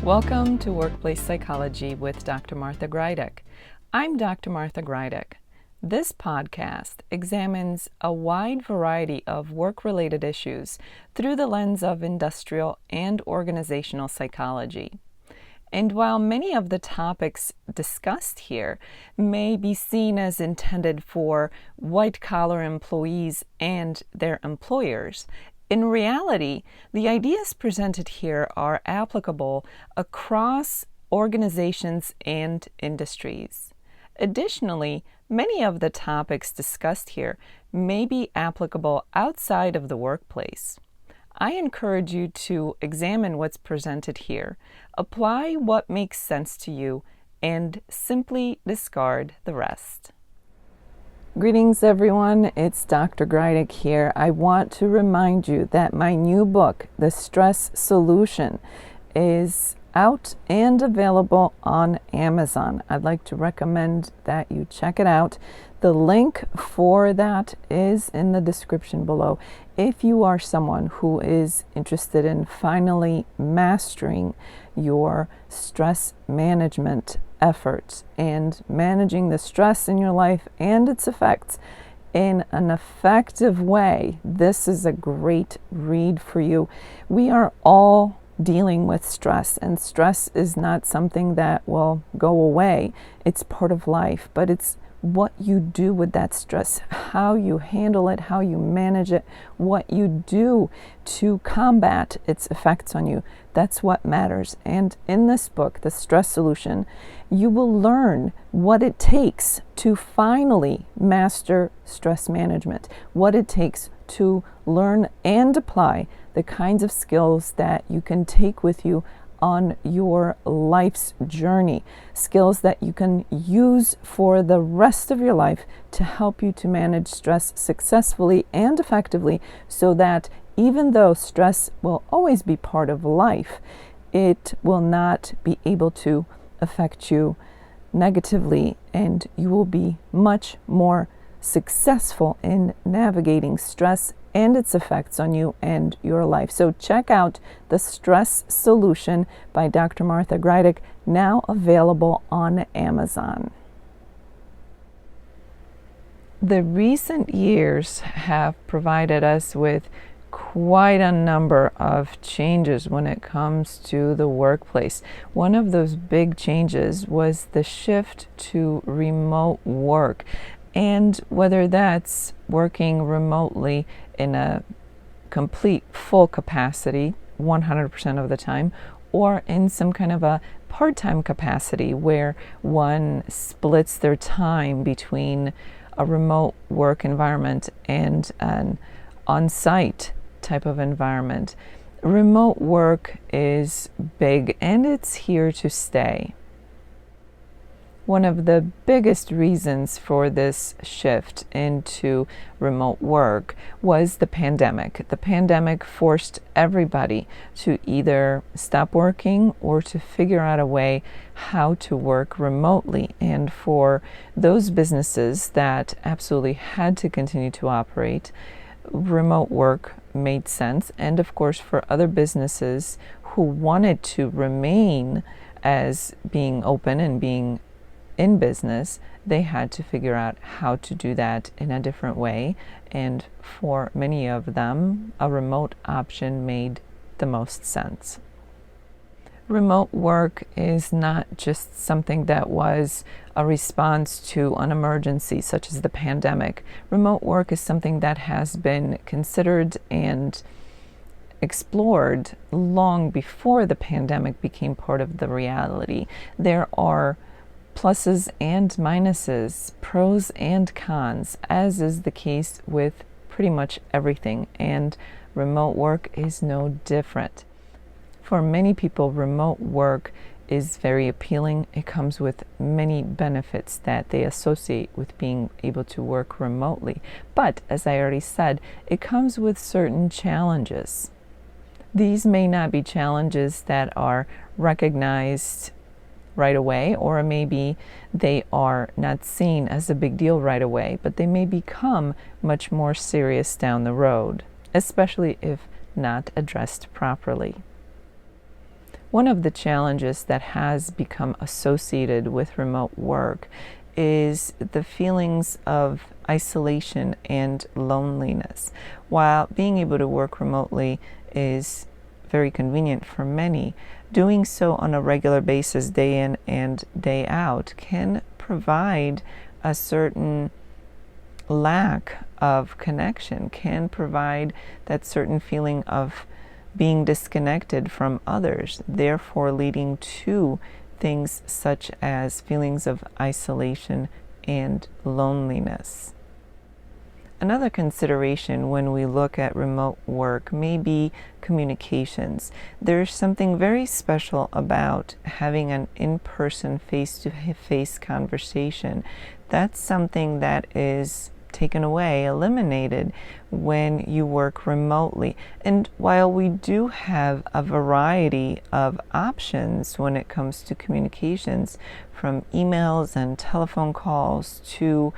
Welcome to Workplace Psychology with Dr. Martha Greidick. I'm Dr. Martha Greidick. This podcast examines a wide variety of work-related issues through the lens of industrial and organizational psychology. And while many of the topics discussed here may be seen as intended for white-collar employees and their employers, in reality, the ideas presented here are applicable across organizations and industries. Additionally, many of the topics discussed here may be applicable outside of the workplace. I encourage you to examine what's presented here, apply what makes sense to you, and simply discard the rest. Greetings everyone, it's Dr. Greidick here. I want to remind you that my new book, The Stress Solution, is out and available on Amazon. I'd like to recommend that you check it out. The link for that is in the description below. If you are someone who is interested in finally mastering your stress management efforts and managing the stress in your life and its effects in an effective way, this is a great read for you. We are all dealing with stress, and stress is not something that will go away. It's part of life, but it's what you do with that stress, how you handle it, how you manage it, what you do to combat its effects on you. That's what matters. And in this book, The Stress Solution, you will learn what it takes to finally master stress management, what it takes to learn and apply the kinds of skills that you can take with you on your life's journey, skills that you can use for the rest of your life to help you to manage stress successfully and effectively, so that even though stress will always be part of life, it will not be able to affect you negatively, and you will be much more successful in navigating stress and its effects on you and your life. So check out The Stress Solution by Dr. Martha Greidick, now available on Amazon. The recent years have provided us with quite a number of changes when it comes to the workplace. One of those big changes was the shift to remote work. And whether that's working remotely in a complete full capacity 100% of the time, or in some kind of a part-time capacity where one splits their time between a remote work environment and an on-site type of environment. Remote work is big, and it's here to stay. One of the biggest reasons for this shift into remote work was the pandemic. The pandemic forced everybody to either stop working or to figure out a way how to work remotely. And for those businesses that absolutely had to continue to operate, remote work made sense. And of course, for other businesses who wanted to remain as being open and being in business, they had to figure out how to do that in a different way. And for many of them, a remote option made the most sense. Remote work is not just something that was a response to an emergency such as the pandemic. Remote work is something that has been considered and explored long before the pandemic became part of the reality. There are pluses and minuses, pros and cons, as is the case with pretty much everything, and remote work is no different. For many people, remote work is very appealing. It comes with many benefits that they associate with being able to work remotely. But as I already said, it comes with certain challenges. These may not be challenges that are recognized right away, or maybe they are not seen as a big deal right away, but they may become much more serious down the road, especially if not addressed properly. One of the challenges that has become associated with remote work is the feelings of isolation and loneliness. While being able to work remotely is very convenient for many, doing so on a regular basis, day in and day out, can provide a certain lack of connection, can provide that certain feeling of being disconnected from others, therefore leading to things such as feelings of isolation and loneliness. Another consideration when we look at remote work may be communications. There's something very special about having an in-person, face-to-face conversation. That's something that is taken away, eliminated when you work remotely. And while we do have a variety of options when it comes to communications, from emails and telephone calls to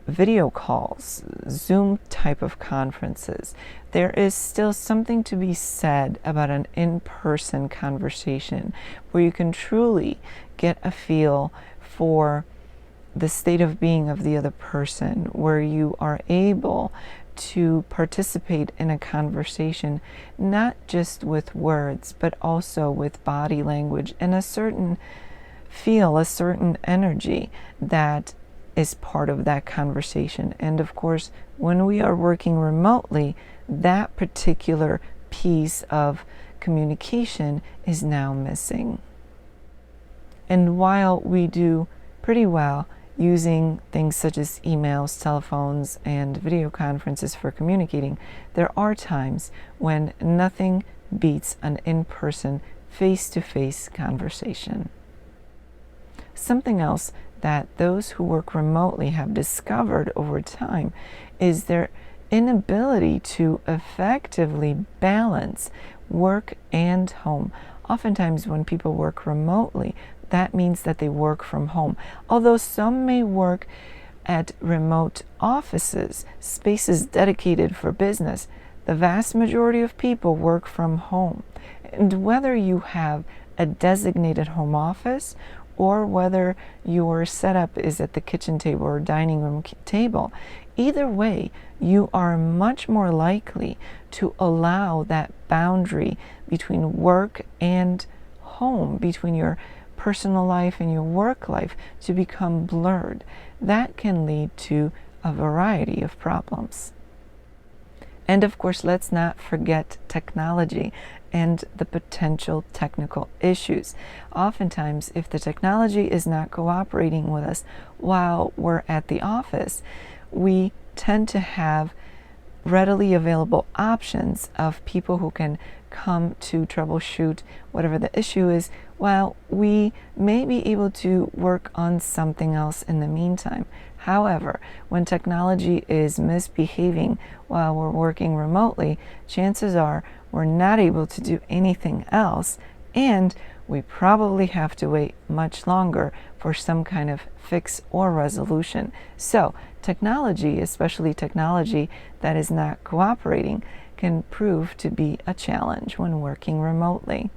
video calls, Zoom type of conferences, there is still something to be said about an in-person conversation where you can truly get a feel for the state of being of the other person, where you are able to participate in a conversation, not just with words, but also with body language and a certain feel, a certain energy that is part of that conversation. And of course, when we are working remotely, that particular piece of communication is now missing. And while we do pretty well using things such as emails, telephones, and video conferences for communicating, there are times when nothing beats an in-person, face-to-face conversation. Something else that those who work remotely have discovered over time is their inability to effectively balance work and home. Oftentimes when people work remotely, that means that they work from home. Although some may work at remote offices, spaces dedicated for business, the vast majority of people work from home. And whether you have a designated home office or whether your setup is at the kitchen table or dining room table, either way, you are much more likely to allow that boundary between work and home, between your personal life and your work life, to become blurred. That can lead to a variety of problems. And of course, let's not forget technology and the potential technical issues. Oftentimes, if the technology is not cooperating with us while we're at the office, we tend to have readily available options of people who can come to troubleshoot whatever the issue is, while we may be able to work on something else in the meantime. However, when technology is misbehaving while we're working remotely, chances are we're not able to do anything else, and we probably have to wait much longer for some kind of fix or resolution. So technology, especially technology that is not cooperating, can prove to be a challenge when working remotely.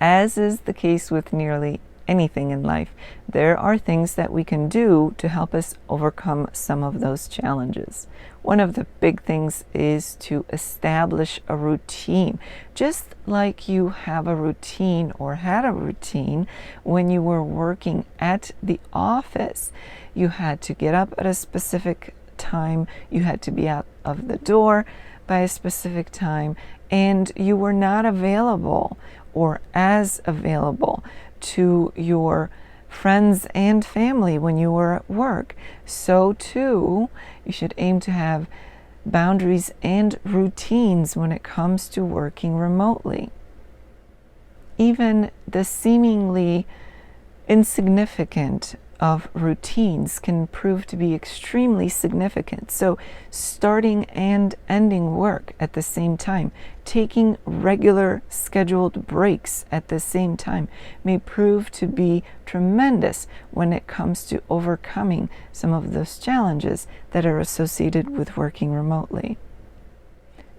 As is the case with nearly anything in life, there are things that we can do to help us overcome some of those challenges. One of the big things is to establish a routine. Just like you have a routine or had a routine when you were working at the office, you had to get up at a specific time, you had to be out of the door by a specific time, and you were not available or as available to your friends and family when you were at work. So too, you should aim to have boundaries and routines when it comes to working remotely. Even the seemingly insignificant of routines can prove to be extremely significant. So starting and ending work at the same time, taking regular scheduled breaks at the same time may prove to be tremendous when it comes to overcoming some of those challenges that are associated with working remotely.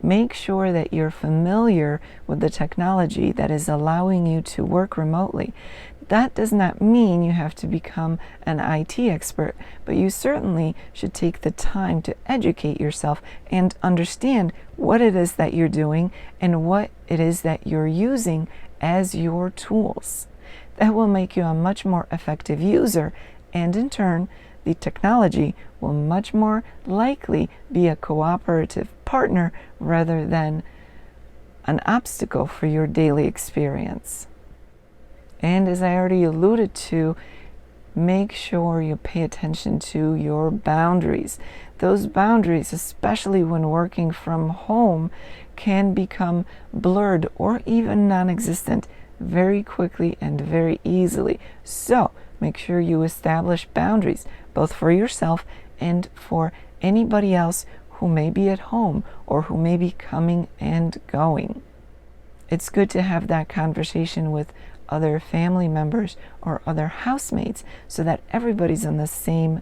make sure that you're familiar with the technology that is allowing you to work remotely. That does not mean you have to become an IT expert, but you certainly should take the time to educate yourself and understand what it is that you're doing and what it is that you're using as your tools. That will make you a much more effective user, and in turn, the technology will much more likely be a cooperative partner rather than an obstacle for your daily experience. And as I already alluded to, make sure you pay attention to your boundaries. Those boundaries, especially when working from home, can become blurred or even non-existent very quickly and very easily. So make sure you establish boundaries, both for yourself and for anybody else who may be at home or who may be coming and going. It's good to have that conversation with other family members or other housemates so that everybody's on the same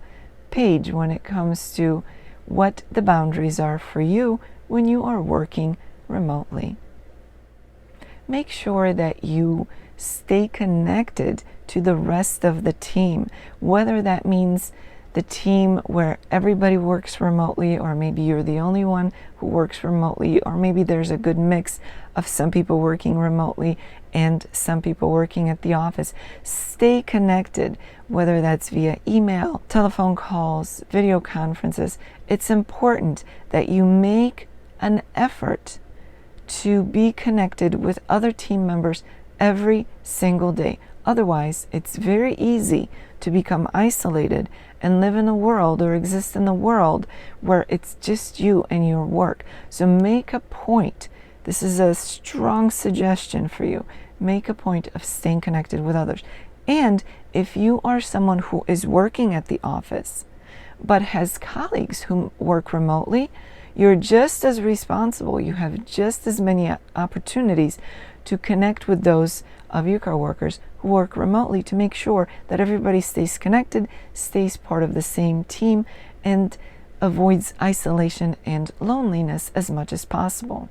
page when it comes to what the boundaries are for you when you are working remotely. Make sure that you stay connected to the rest of the team, whether that means the team where everybody works remotely, or maybe you're the only one who works remotely, or maybe there's a good mix of some people working remotely and some people working at the office. Stay connected, whether that's via email, telephone calls, video conferences. It's important that you make an effort to be connected with other team members every single day. Otherwise, it's very easy to become isolated and live in a world or exist in the world where it's just you and your work. So make a point. This is a strong suggestion for you. Make a point of staying connected with others. And if you are someone who is working at the office but has colleagues who work remotely, you're just as responsible. You have just as many opportunities to connect with those of your coworkers who work remotely to make sure that everybody stays connected, stays part of the same team, and avoids isolation and loneliness as much as possible.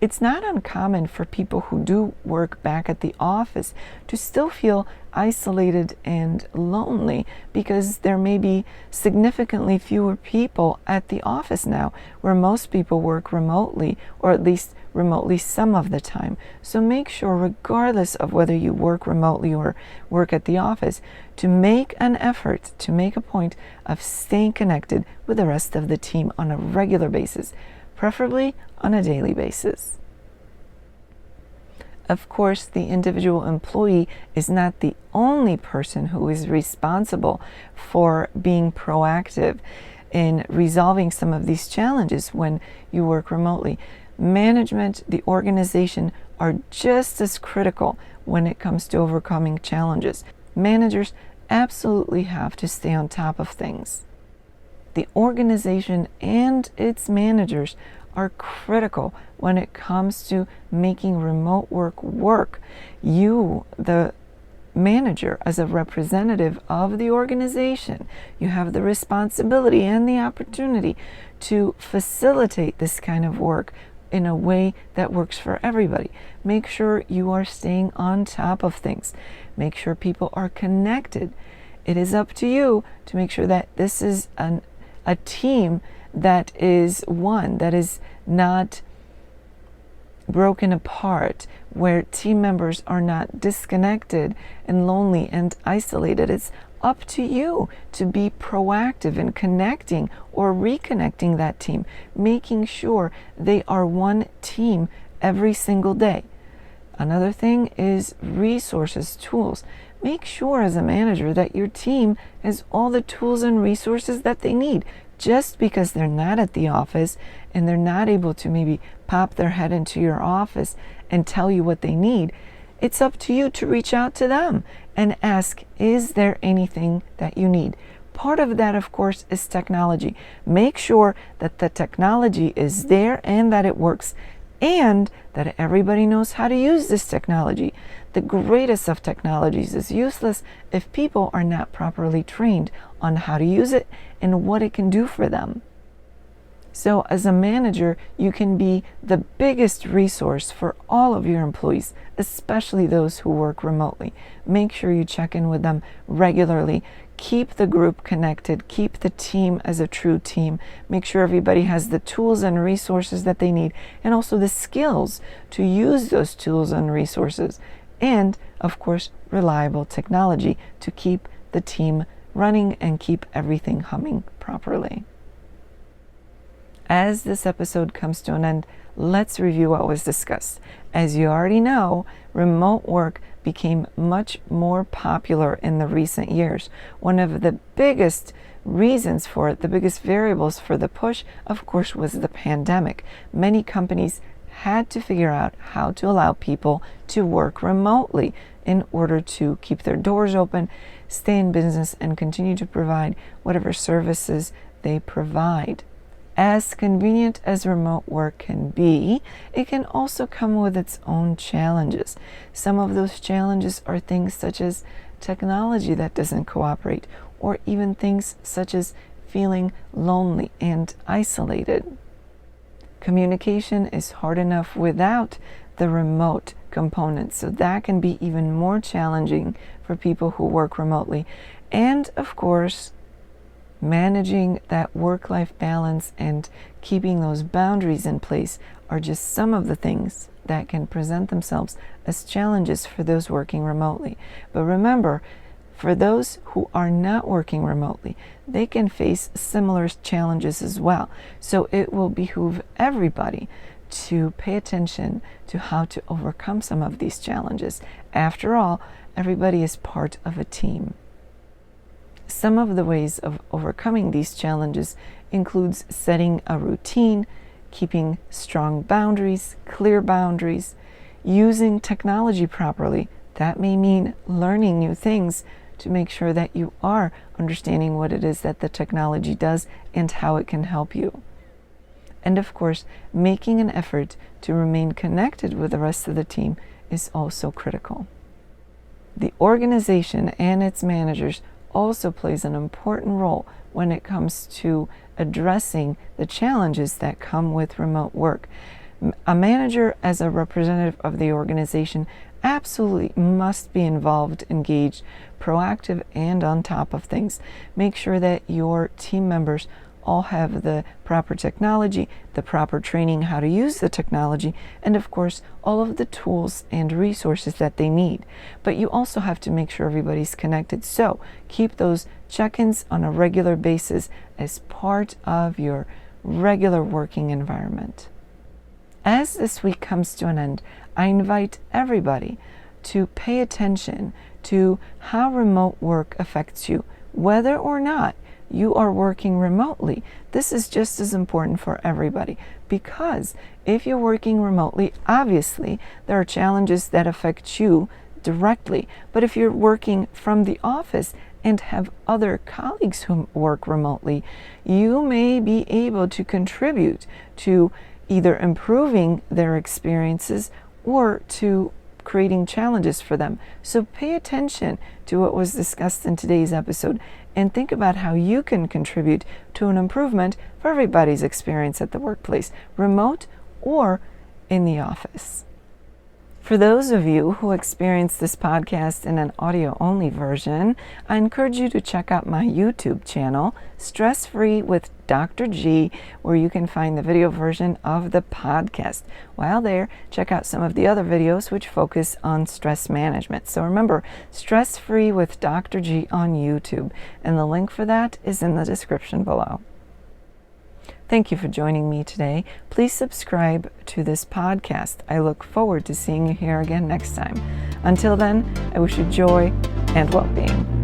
It's not uncommon for people who do work back at the office to still feel isolated and lonely because there may be significantly fewer people at the office now, where most people work remotely, or at least remotely some of the time. So make sure, regardless of whether you work remotely or work at the office, to make an effort, to make a point of staying connected with the rest of the team on a regular basis, preferably on a daily basis. Of course, the individual employee is not the only person who is responsible for being proactive in resolving some of these challenges when you work remotely. Management, the organization, are just as critical when it comes to overcoming challenges. Managers absolutely have to stay on top of things. The organization and its managers are critical when it comes to making remote work work. You, the manager, as a representative of the organization, you have the responsibility and the opportunity to facilitate this kind of work in a way that works for everybody. Make sure you are staying on top of things. Make sure people are connected. It is up to you to make sure that this is a team that is one, that is not broken apart, where team members are not disconnected and lonely and isolated. It's up to you to be proactive in connecting or reconnecting that team, making sure they are one team every single day. Another thing is resources, tools. Make sure as a manager that your team has all the tools and resources that they need. Just because they're not at the office and they're not able to maybe pop their head into your office and tell you what they need, it's up to you to reach out to them and ask, is there anything that you need? Part of that, of course, is technology. Make sure that the technology is there and that it works, and that everybody knows how to use this technology. The greatest of technologies is useless if people are not properly trained on how to use it and what it can do for them. So as a manager, you can be the biggest resource for all of your employees, especially those who work remotely. Make sure you check in with them regularly. Keep the group connected. Keep the team as a true team. Make sure everybody has the tools and resources that they need, and also the skills to use those tools and resources. And, of course, reliable technology to keep the team running and keep everything humming properly. As this episode comes to an end, let's review what was discussed. As you already know, remote work became much more popular in the recent years. One of the biggest reasons for it, the biggest variables for the push, of course, was the pandemic. Many companies had to figure out how to allow people to work remotely in order to keep their doors open, stay in business, and continue to provide whatever services they provide. As convenient as remote work can be, it can also come with its own challenges. Some of those challenges are things such as technology that doesn't cooperate, or even things such as feeling lonely and isolated. Communication is hard enough without the remote component, so that can be even more challenging for people who work remotely. And of course, managing that work-life balance and keeping those boundaries in place are just some of the things that can present themselves as challenges for those working remotely. But remember, for those who are not working remotely, they can face similar challenges as well. So it will behoove everybody to pay attention to how to overcome some of these challenges. After all, everybody is part of a team. Some of the ways of overcoming these challenges includes setting a routine, keeping strong boundaries, clear boundaries, using technology properly. That may mean learning new things to make sure that you are understanding what it is that the technology does and how it can help you. And of course, making an effort to remain connected with the rest of the team is also critical. The organization and its managers also plays an important role when it comes to addressing the challenges that come with remote work. A manager, as a representative of the organization, absolutely must be involved, engaged, proactive, and on top of things. Make sure that your team members all have the proper technology, the proper training how to use the technology, and of course all of the tools and resources that they need. But you also have to make sure everybody's connected, so keep those check-ins on a regular basis as part of your regular working environment. As this week comes to an end, I invite everybody to pay attention to how remote work affects you, whether or not you are working remotely. This is just as important for everybody, because if you're working remotely, obviously there are challenges that affect you directly. But if you're working from the office and have other colleagues who work remotely, you may be able to contribute to either improving their experiences or to creating challenges for them. So pay attention to what was discussed in today's episode and think about how you can contribute to an improvement for everybody's experience at the workplace, remote or in the office. For those of you who experience this podcast in an audio-only version, I encourage you to check out my YouTube channel, Stress Free with Dr. G, where you can find the video version of the podcast. While there, check out some of the other videos which focus on stress management. So remember, Stress Free with Dr. G on YouTube, and the link for that is in the description below. Thank you for joining me today. Please subscribe to this podcast. I look forward to seeing you here again next time. Until then, I wish you joy and well-being.